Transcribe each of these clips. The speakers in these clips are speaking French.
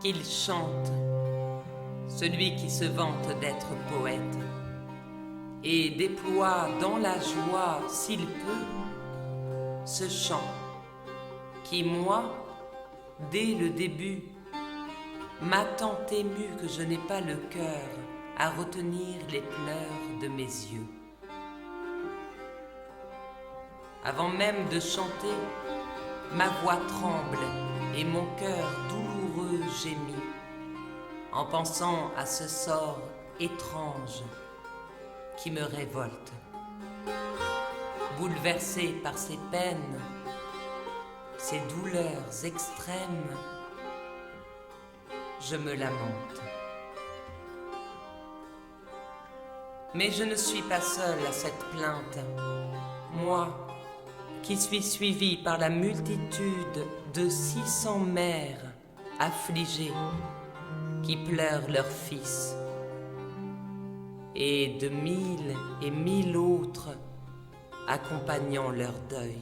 qu'il chante, celui qui se vante d'être poète, et déploie dans la joie, s'il peut, ce chant qui, moi, dès le début, m'a tant ému que je n'ai pas le cœur à retenir les pleurs de mes yeux. Avant même de chanter, ma voix tremble et mon cœur douloureux gémit en pensant à ce sort étrange qui me révolte. Bouleversé par ces peines, ces douleurs extrêmes, je me lamente. Mais je ne suis pas seule à cette plainte, moi qui suis suivi par la multitude de 600 mères affligées qui pleurent leurs fils, et de 1000 et 1000 autres accompagnant leur deuil.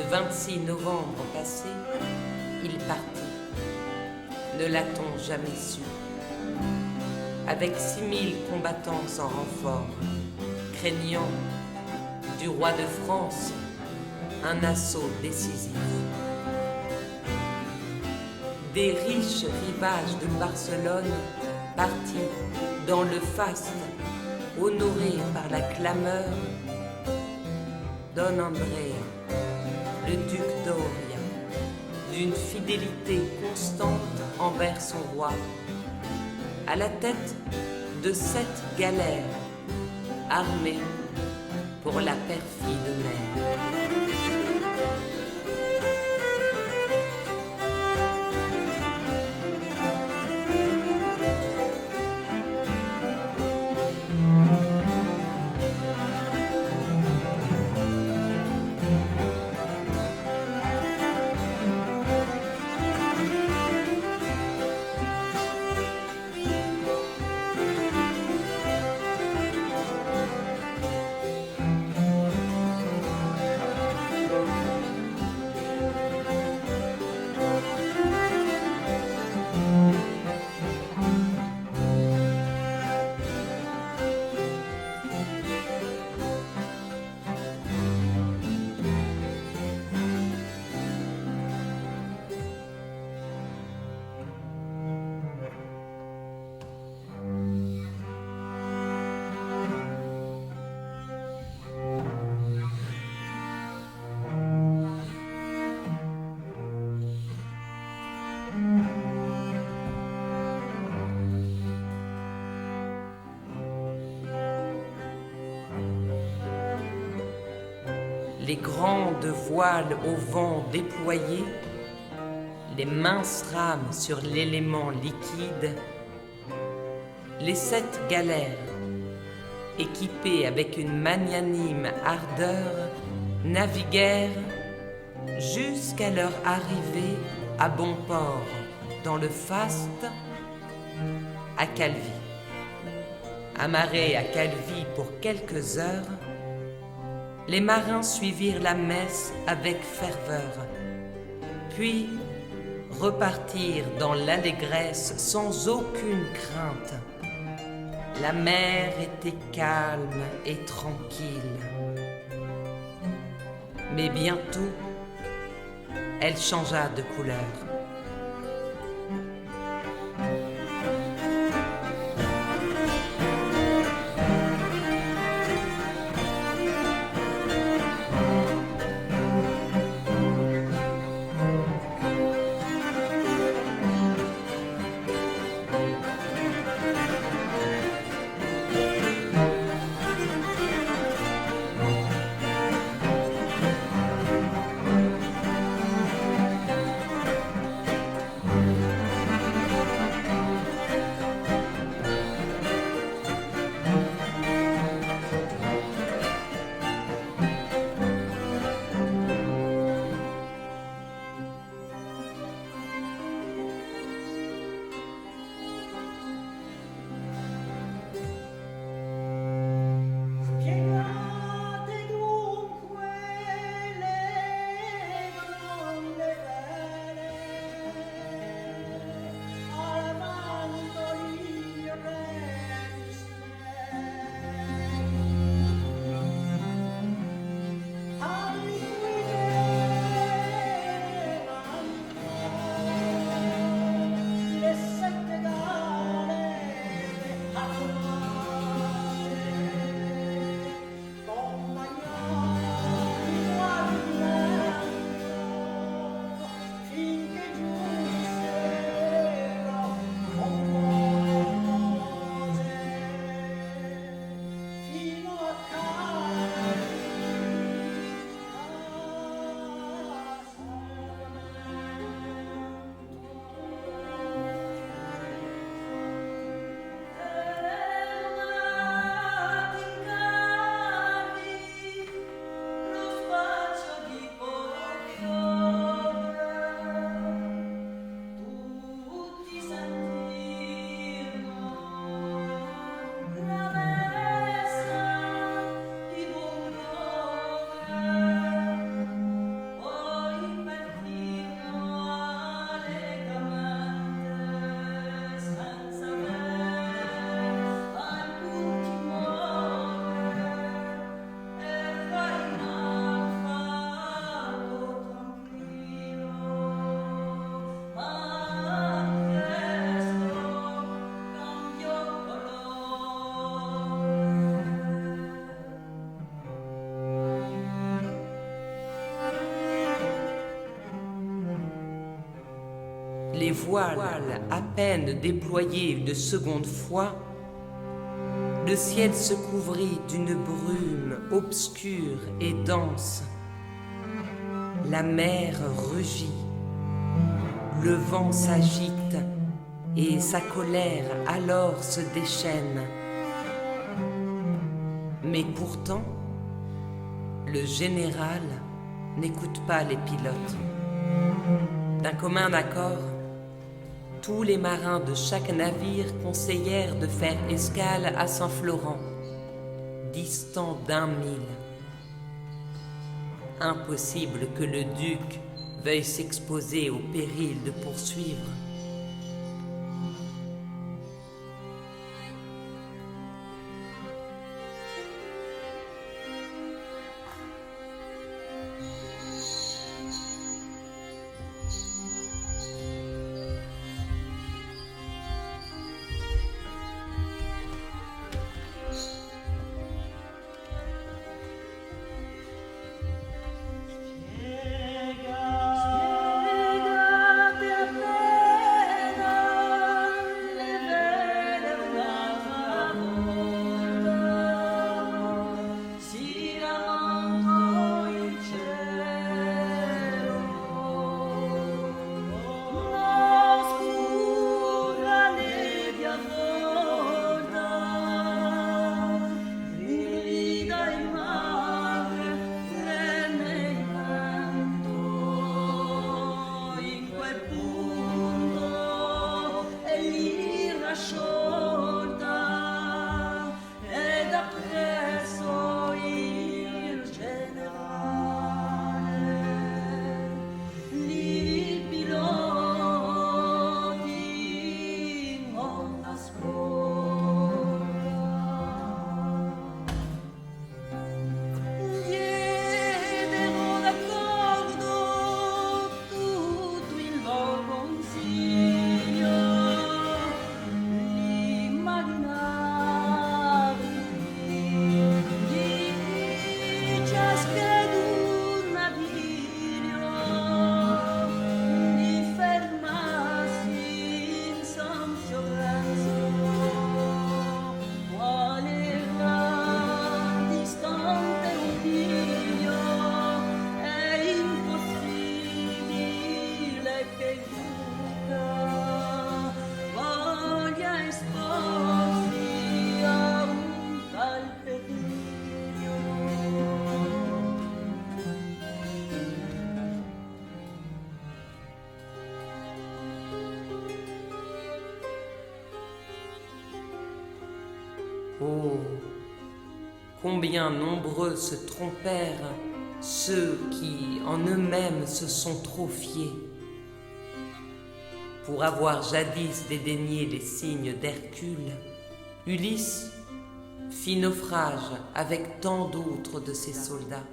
26 novembre passé, il partit. Ne l'a-t-on jamais su? Avec 6000 combattants en renfort, craignant du roi de France un assaut décisif. Des riches rivages de Barcelone partis dans le faste, honorés par la clameur, Don Andrea, le duc d'Oria, d'une fidélité constante envers son roi, à la tête de 7 galères, armées pour la perfide mer. Les grandes voiles au vent déployées, les minces rames sur l'élément liquide, les 7 galères, équipées avec une magnanime ardeur, naviguèrent jusqu'à leur arrivée à bon port, dans le faste, à Calvi. Amarrés à Calvi pour quelques heures, les marins suivirent la messe avec ferveur, puis repartirent dans l'allégresse sans aucune crainte. La mer était calme et tranquille. Mais bientôt, elle changea de couleur. Les voiles à peine déployés une seconde fois, le ciel se couvrit d'une brume obscure et dense. La mer rugit, le vent s'agite et sa colère alors se déchaîne. Mais pourtant, le général n'écoute pas les pilotes. D'un commun accord, tous les marins de chaque navire conseillèrent de faire escale à Saint-Florent, distant d'1 mille. Impossible que le duc veuille s'exposer au péril de poursuivre. Oh, combien nombreux se trompèrent ceux qui, en eux-mêmes, se sont trop fiés. Pour avoir jadis dédaigné les signes d'Hercule, Ulysse fit naufrage avec tant d'autres de ses soldats.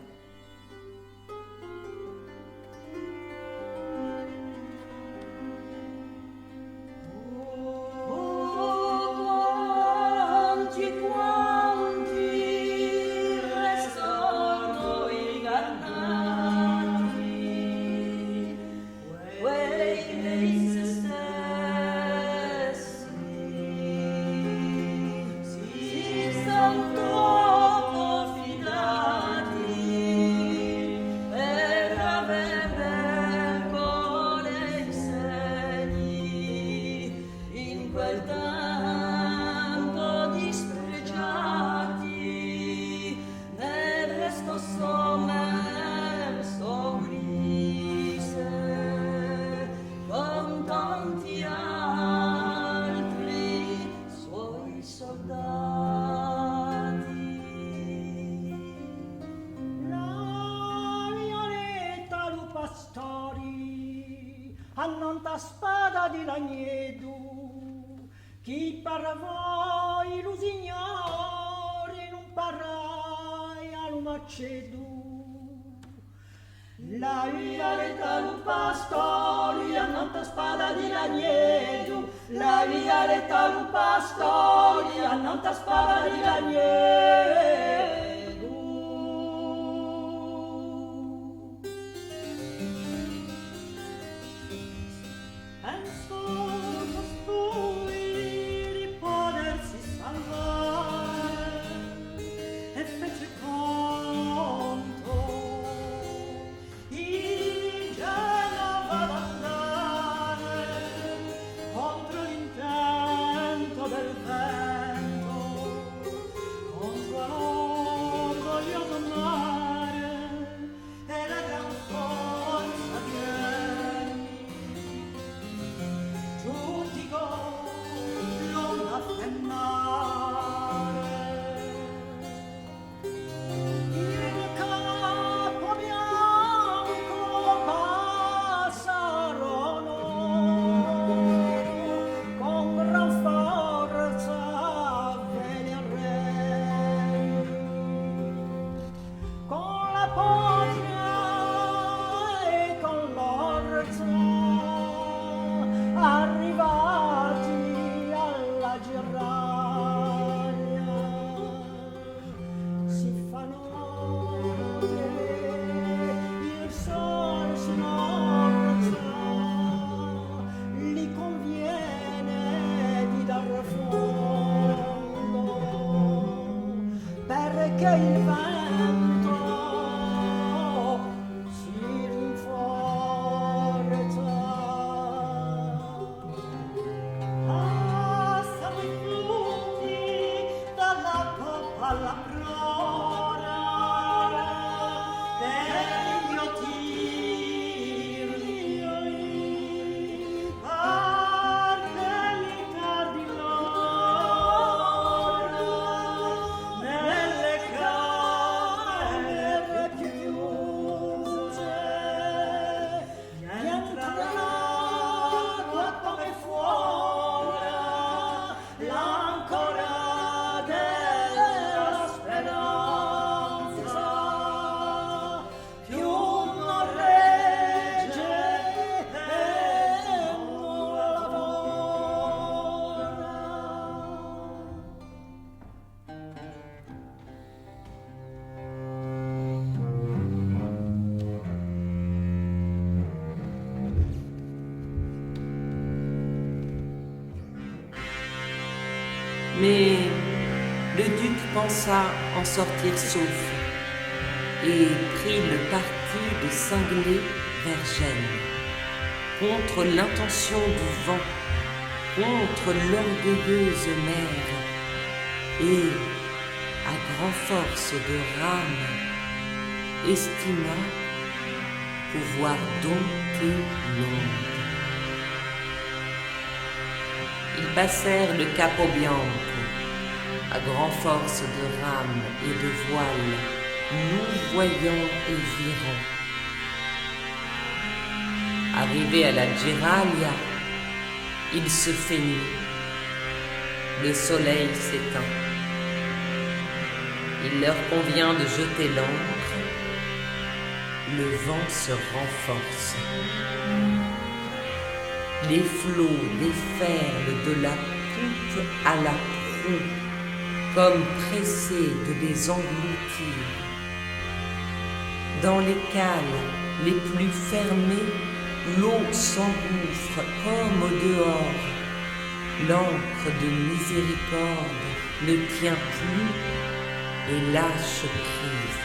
Annanta spada di lagnedo, chi per voi lusignori non parrai al macedo. La violetta lu pastori, annanta spada di lagnedo, la violetta lu pastori, annanta spada di lagnedo. And Mais le duc pensa en sortir sauf et prit le parti de cingler Vergennes contre l'intention du vent, contre l'orgueilleuse mer, et, à grand force de rame, estima pouvoir dompter l'onde. Ils passèrent le Capo Bianco, à grand force de rame et de voile, nous voyant et virant. Arrivé à la Giralia, il se fait nuit. Le soleil s'éteint. Il leur convient de jeter l'ancre. Le vent se renforce. Les flots déferlent de la poupe à la proue, comme pressés de les engloutir. Dans les cales les plus fermées, l'eau s'engouffre comme au dehors. L'ancre de miséricorde ne tient plus et lâche prise.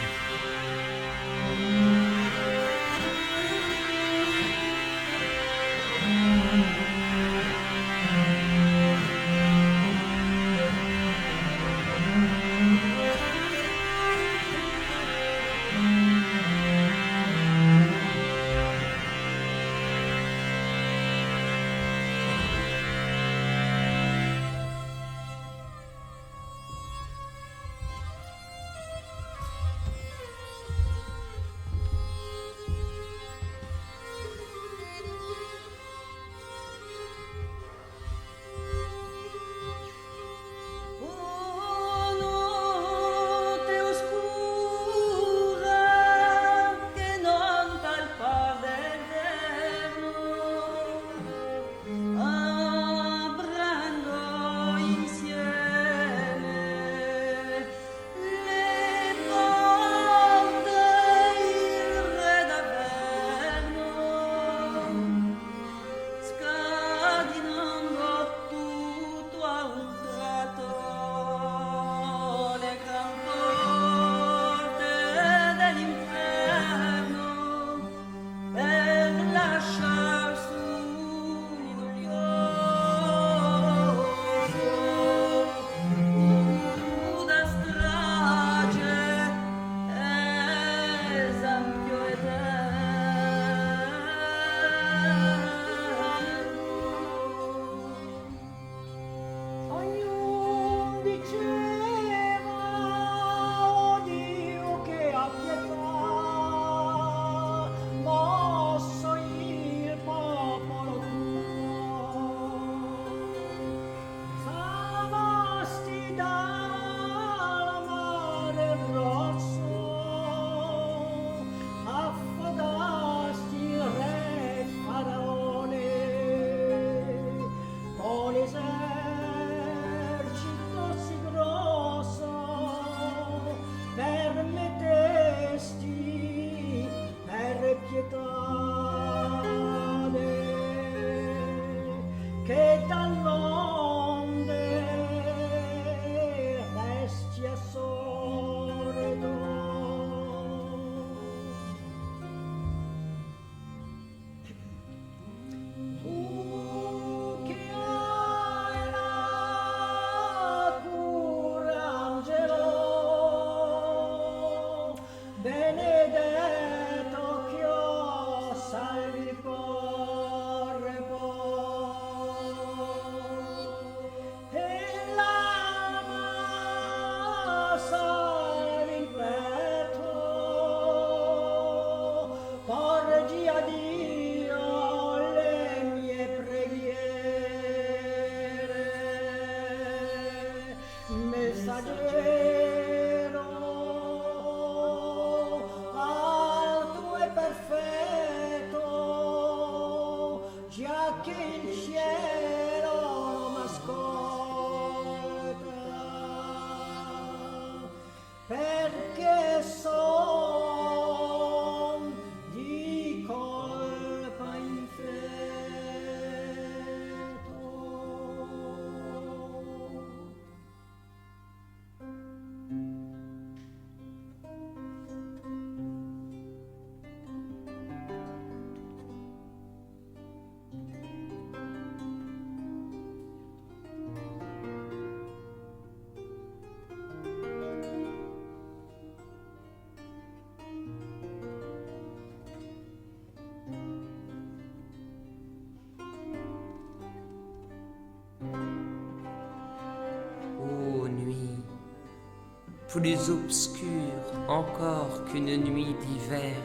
plus obscur encore qu'une nuit d'hiver,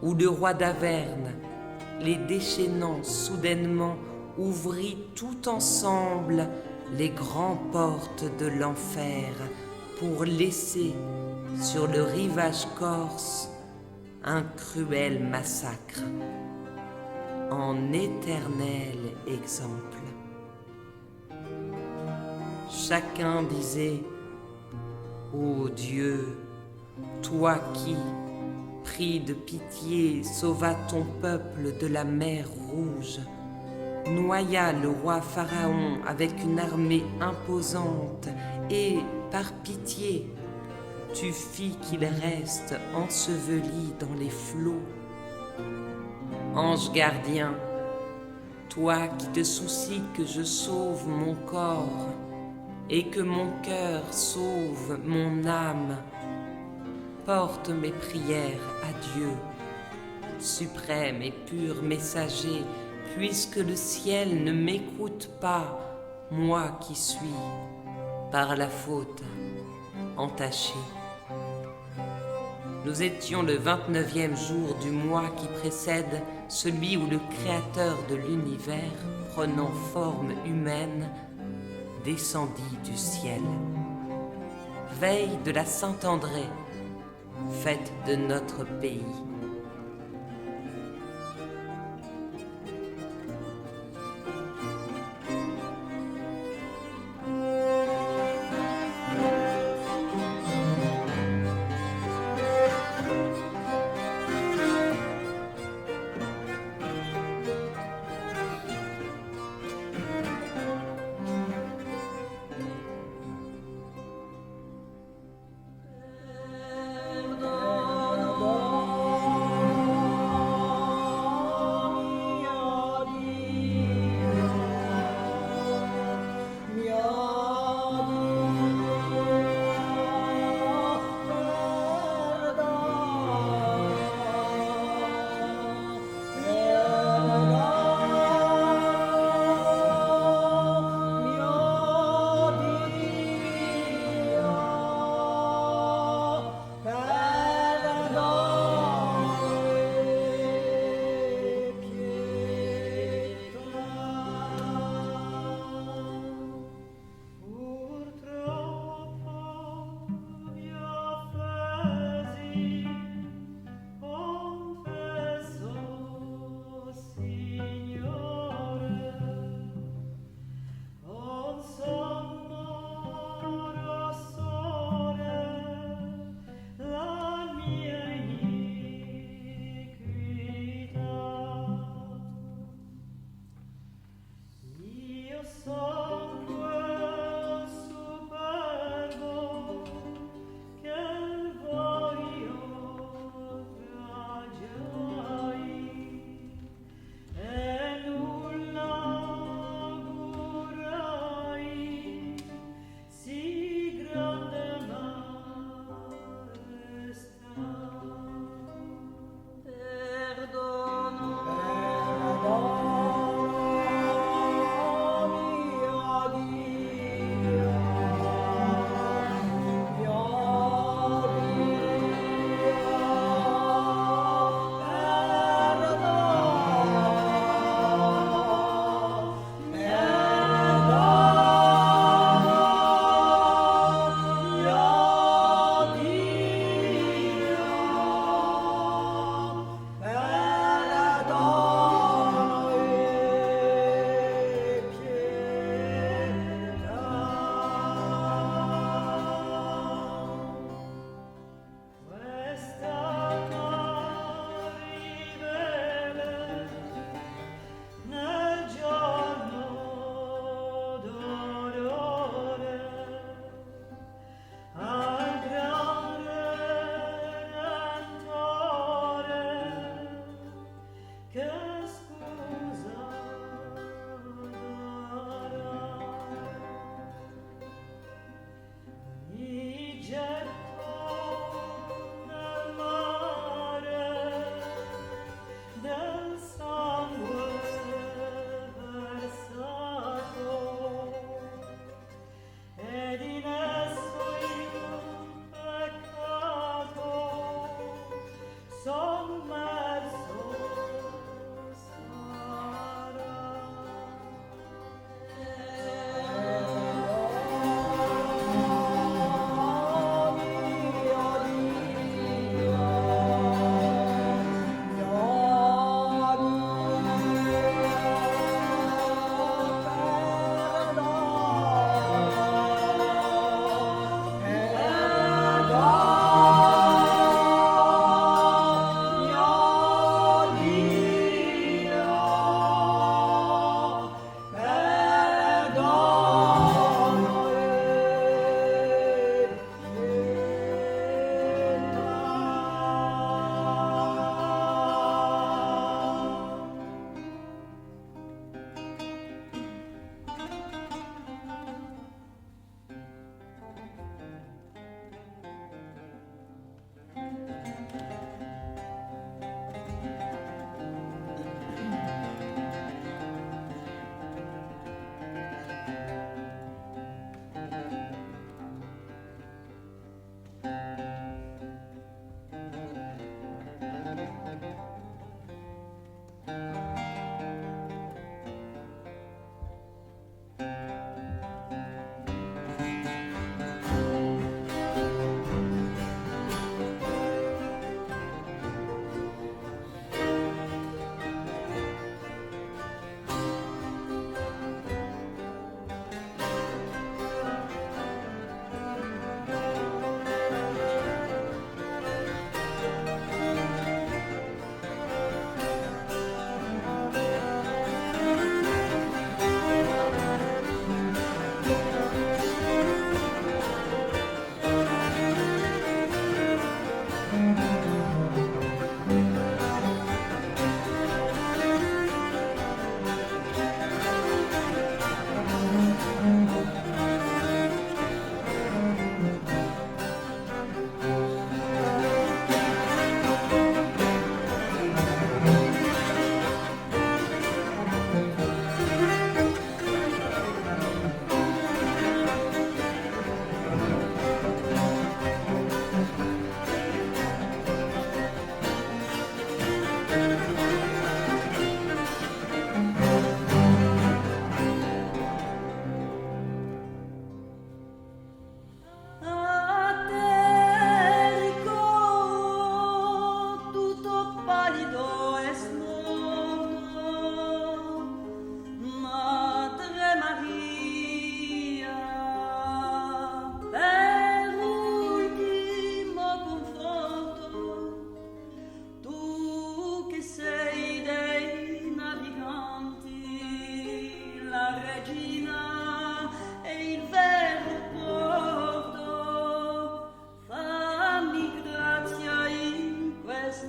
où le roi d'Averne, les déchaînant soudainement, ouvrit tout ensemble les grandes portes de l'enfer pour laisser sur le rivage corse un cruel massacre en éternel exemple. Chacun disait: ô Dieu, toi qui, pris de pitié, sauvas ton peuple de la mer Rouge, noya le roi Pharaon avec une armée imposante et, par pitié, tu fis qu'il reste enseveli dans les flots. Ange gardien, toi qui te soucies que je sauve mon corps et que mon cœur sauve mon âme, porte mes prières à Dieu, suprême et pur messager, puisque le ciel ne m'écoute pas, moi qui suis, par la faute, entaché. Nous étions le 29e jour du mois qui précède celui où le Créateur de l'univers, prenant forme humaine, descendit du ciel. Veille de la Saint-André, fête de notre pays.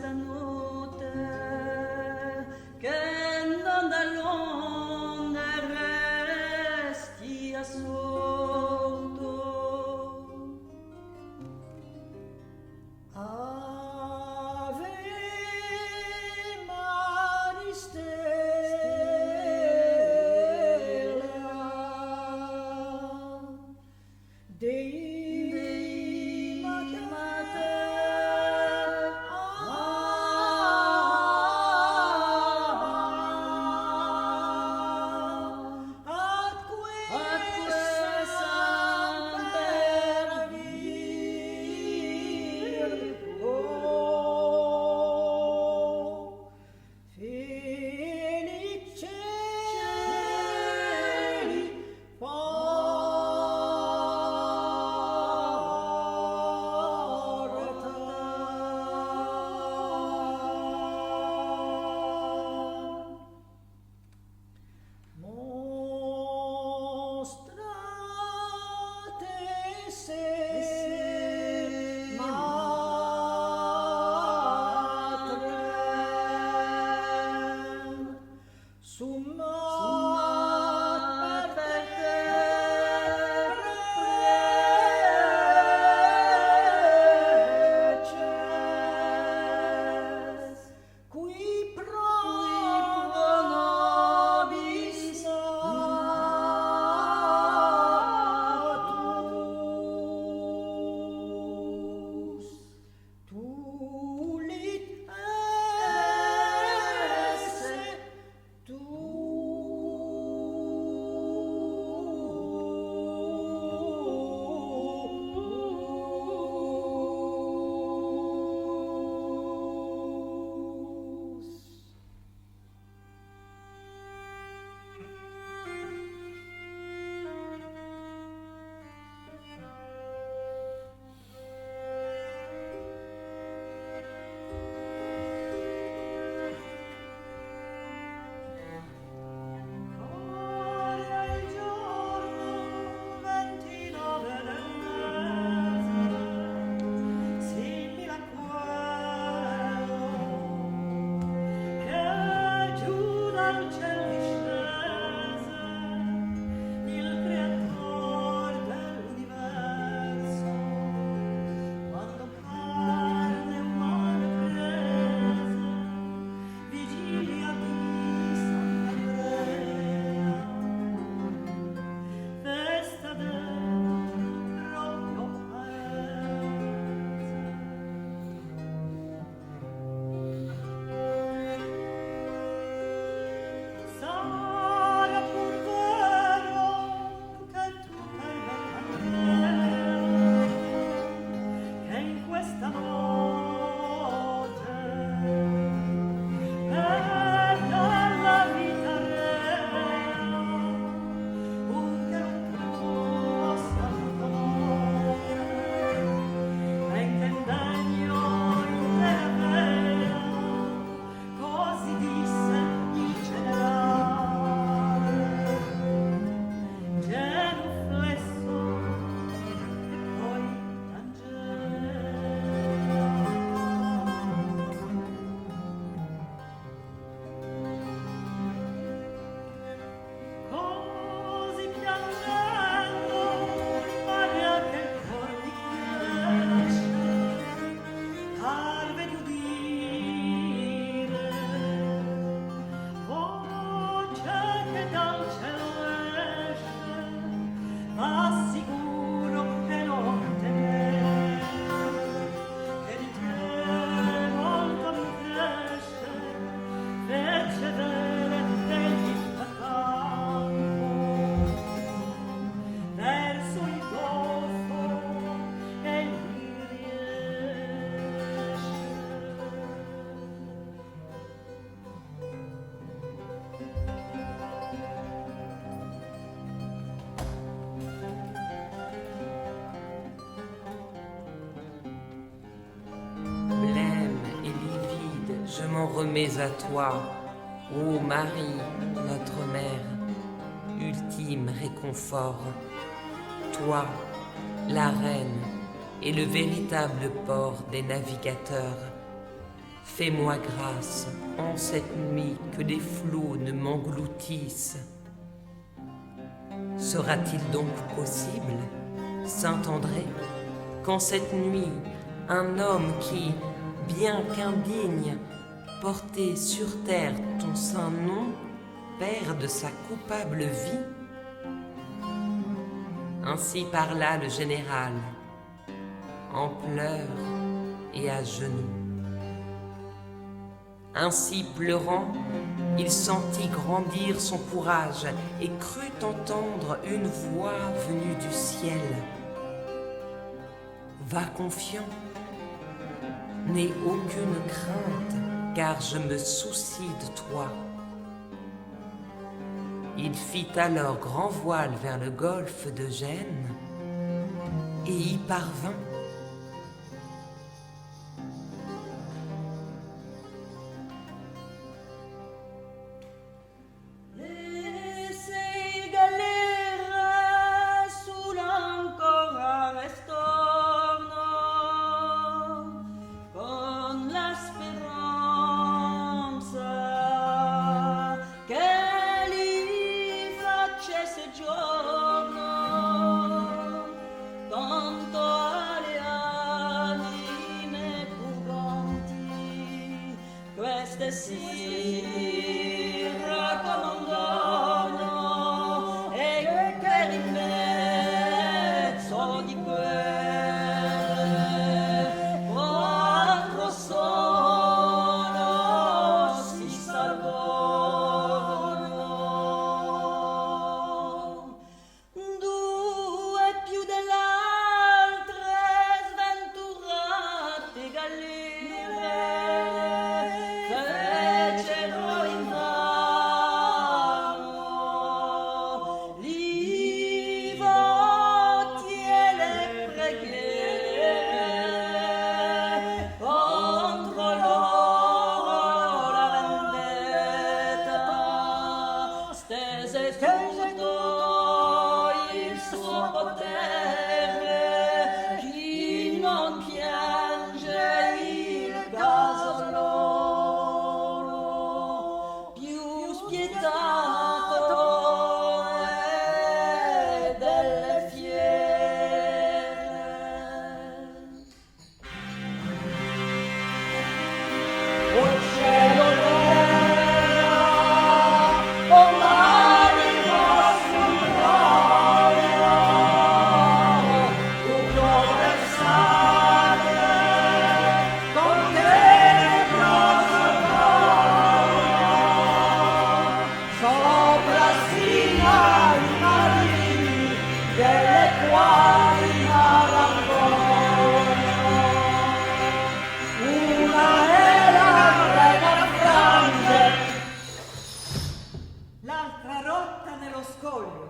stanotte che non dall'onde resti assolto. Ave Maris Stella, Dei Mater, atque semper Virgo, Felix Celi, mostrate se matrem summat per preces, qui pro nobis natus tulit esse Corre il giorno 29 del mese, simile a quello che giù dal ciel discese il creator dell'universo, quando carne umana prese, vigilia di Sant'Andrea, festa del proprio paese. Sarà pur vero che tu hai ben che in questa notte per dalla vita rea un che non possa conoscere, ben che indegno intera vera, così disse il generale, genuflesso e poi così piangendo pare che il cor mi cresce, parve di udire voce che dal cielo esce, ma sicuro che non temere, che di te molto mi cresce, fece vedere degli accanto verso il golfo e gli riesce. Blême et livide, je m'en remets à toi, ô Marie, notre mère, ultime réconfort. Toi, la reine et le véritable port des navigateurs, Fais-moi grâce en cette nuit que les flots ne m'engloutissent. Sera-t-il donc possible, Saint André, qu'en cette nuit, un homme qui, bien qu'indigne, portait sur terre ton saint nom, perde sa coupable vie? Ainsi parla le général, en pleurs et à genoux. Ainsi pleurant, il sentit grandir son courage et crut entendre une voix venue du ciel. Va confiant, n'aie aucune crainte, car je me soucie de toi. Il fit alors grand voile vers le golfe de Gênes et y parvint. Si raccomandano e che in mezzo di quelle quattro sono si salvano, due più dell'altre sventurate galline fecero invano gli voti e le preghiere contro loro la vendetta stese tutto il suo potere. Chi non piange il caso loro più spietato è delle fiere. O cielo terra, o mare vostro gloria, tutto versate con tenebrosa gloria, sopra sino ai marini delle quali malanconia. Una è la reina grande, l'altra rotta nello scoglio.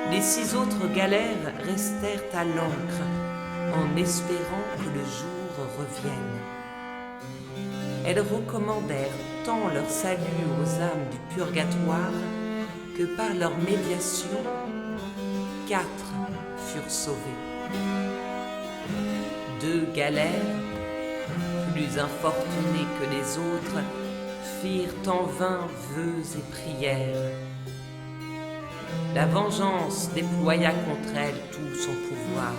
Les 6 autres galères restèrent à l'ancre en espérant que le jour revienne. Elles recommandèrent tant leur salut aux âmes du purgatoire que par leur médiation, 4 furent sauvés. 2 galères, plus infortunées que les autres, firent en vain vœux et prières. La vengeance déploya contre elles tout son pouvoir.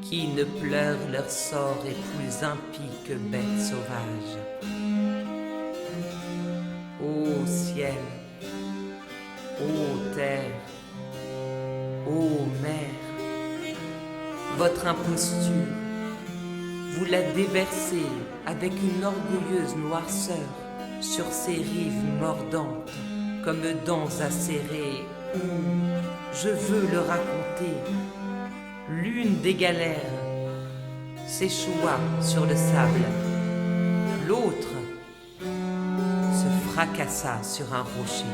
Qui ne pleure leur sort est plus impie que bête sauvage. Ô ciel, ô terre, ô mer, votre imposture, vous la déversez avec une orgueilleuse noirceur sur ces rives mordantes, comme dents acérées, où, je veux le raconter, l'une des galères s'échoua sur le sable, l'autre se fracassa sur un rocher.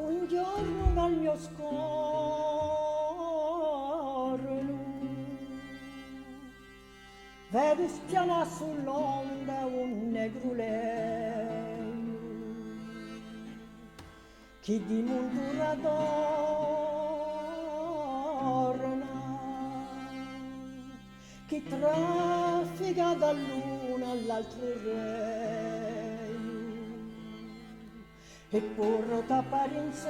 un giorno dal mio scorno vedo spiana sull'onda un negruleio chi di montura adorna, chi traffica dall'uno all'altro re e pur tappare insegna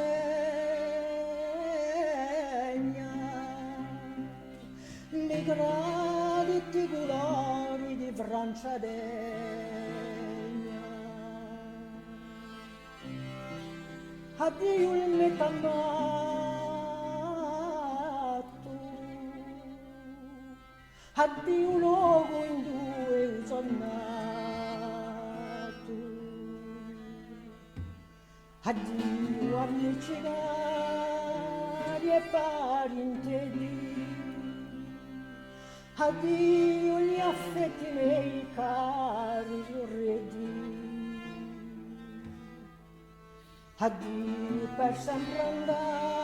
le graditi colori di Francia degna. Addio il metannato, addio luogo in due usannato, addio amici cari e parenteli, addio gli affetti miei cari sorredi, addio per sempre andati,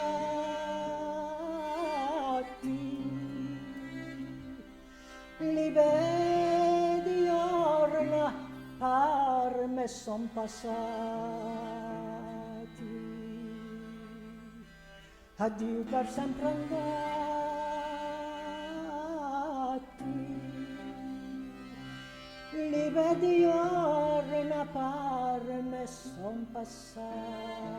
li vedi orna par me son passati, addio per sempre andati, li vedi orna par me son passati.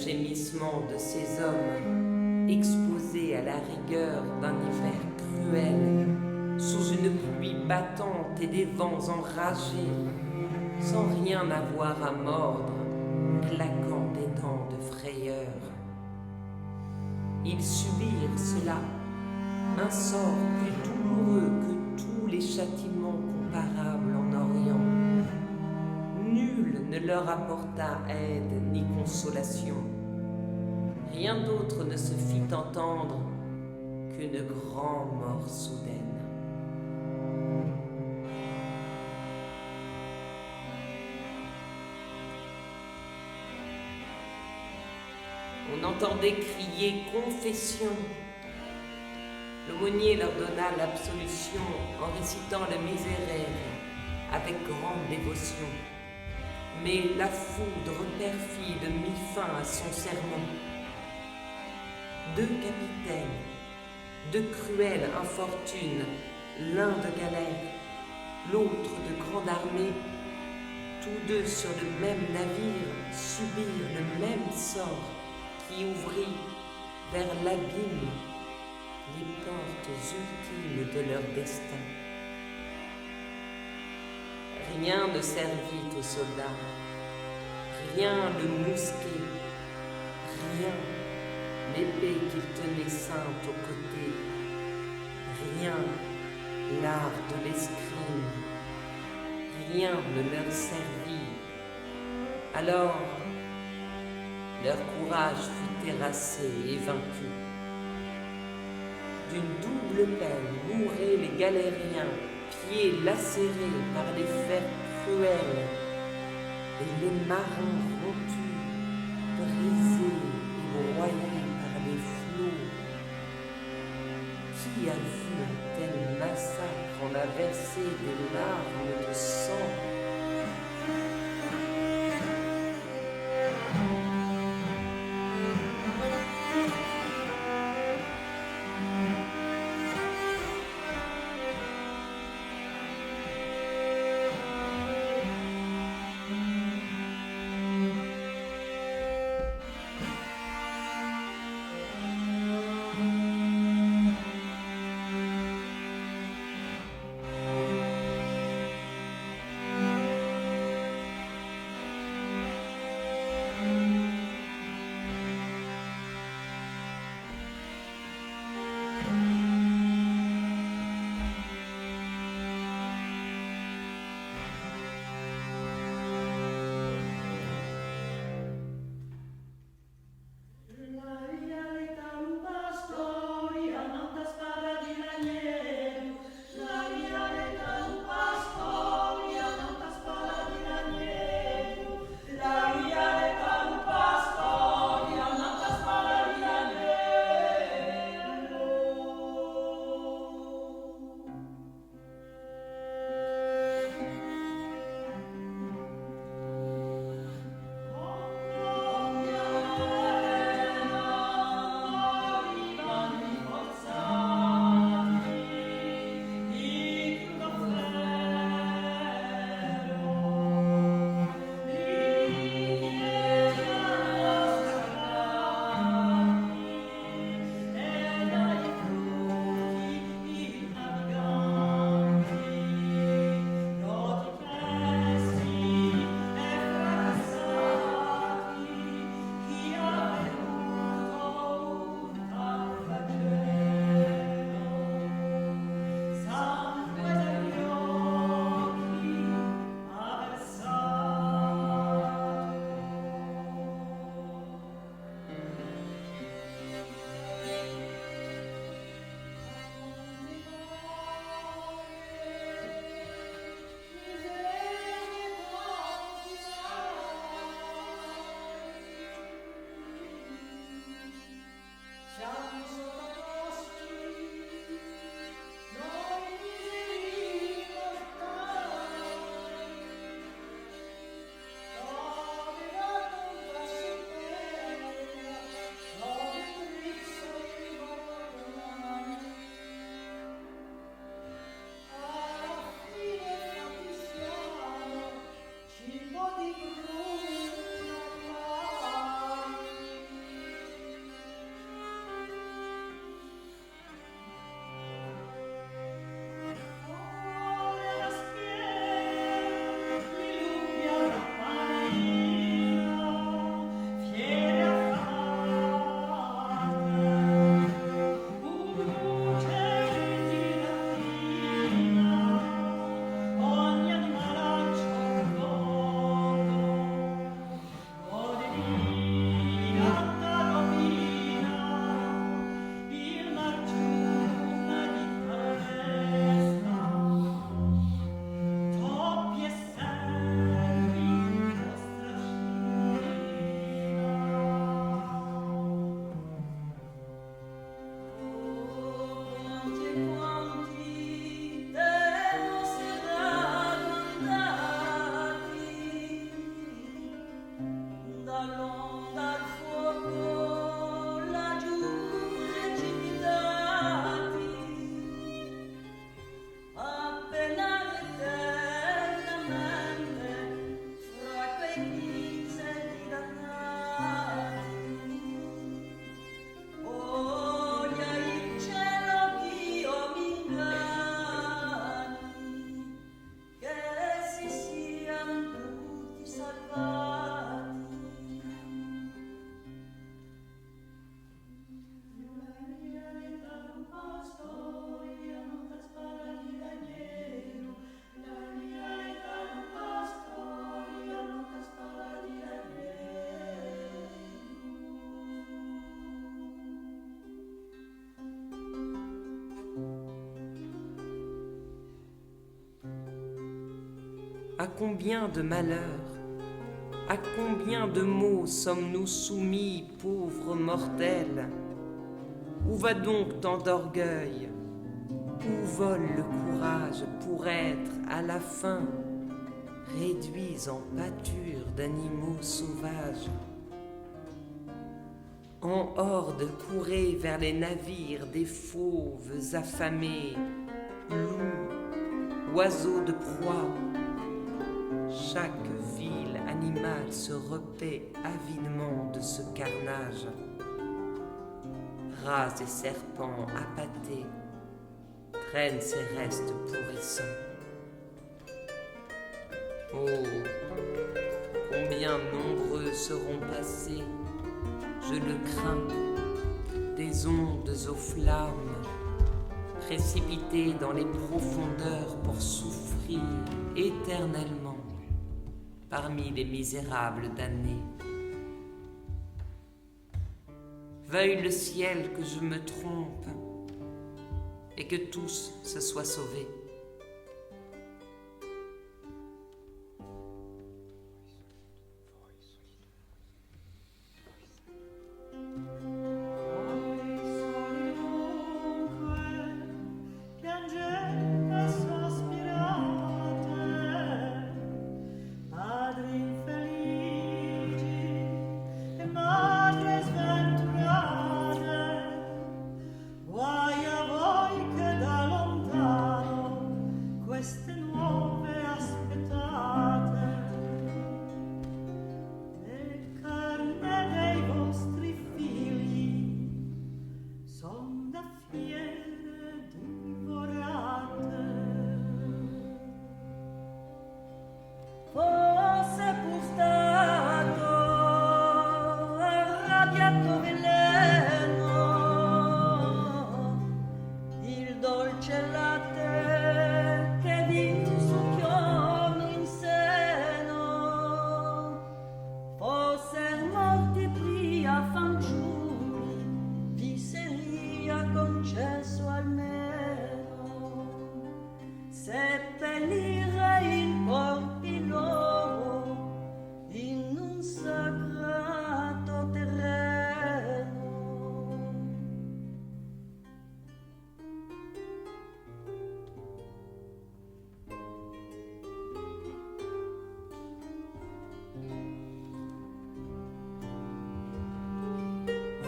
Gémissements de ces hommes exposés à la rigueur d'un hiver cruel, sous une pluie battante et des vents enragés, sans rien avoir à mordre, claquant des dents de frayeur. Ils subirent cela, un sort plus douloureux que tous les châtiments comparables en Orient. Nul ne leur apporta aide ni consolation. Rien d'autre ne se fit entendre qu'une grande mort soudaine. On entendait crier « Confession ». L'aumônier leur donna l'absolution en récitant le Miserere avec grande dévotion. Mais la foudre perfide mit fin à son sermon. 2 capitaines, de cruelles infortunes, l'un de galère, l'autre de grande armée, tous deux sur le même navire subirent le même sort qui ouvrit vers l'abîme les portes ultimes de leur destin. Rien ne servit aux soldats, rien le mousquet, rien l'épée qu'ils tenaient sainte au côté, rien l'art de l'escrime, rien ne leur servit. Alors, leur courage fut terrassé et vaincu. D'une double peine mouraient les galériens, pieds lacérés par les fers cruels, et les marins rompus, brisés et broyés par les flots. Qui a vu un tel massacre en a versé des larmes de sang? À combien de malheurs, à combien de maux sommes-nous soumis, pauvres mortels? Où va donc tant d'orgueil? Où vole le courage pour être, à la fin, réduits en pâture d'animaux sauvages? En horde, courez vers les navires des fauves affamés, loups, oiseaux de proie. Chaque vil animal se repaît avidement de ce carnage. Rats et serpents appâtés traînent ses restes pourrissants. Oh, combien nombreux seront passés, je le crains, des ondes aux flammes, précipités dans les profondeurs pour souffrir éternellement parmi les misérables damnés. Veuille le ciel que je me trompe et que tous se soient sauvés.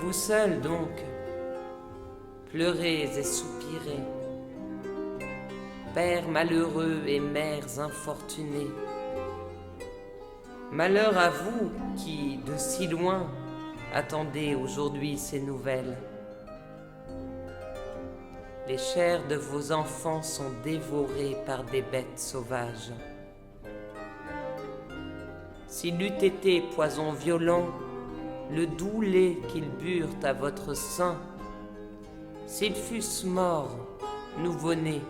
Vous seuls donc, pleurez et soupirez, pères malheureux et mères infortunées. Malheur à vous qui, de si loin, attendez aujourd'hui ces nouvelles. Les chairs de vos enfants sont dévorées par des bêtes sauvages. S'il eût été poison violent, le doux lait qu'ils burent à votre sein, s'ils fussent morts, nouveau-nés,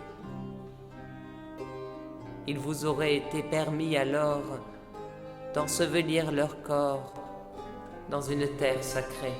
il vous aurait été permis alors d'ensevelir leur corps dans une terre sacrée.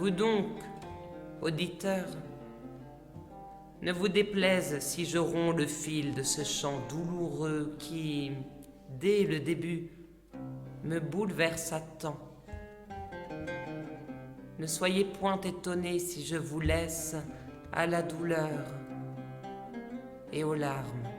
Vous donc, auditeurs, ne vous déplaise si je romps le fil de ce chant douloureux qui, dès le début, me bouleversa tant. Ne soyez point étonnés si je vous laisse à la douleur et aux larmes.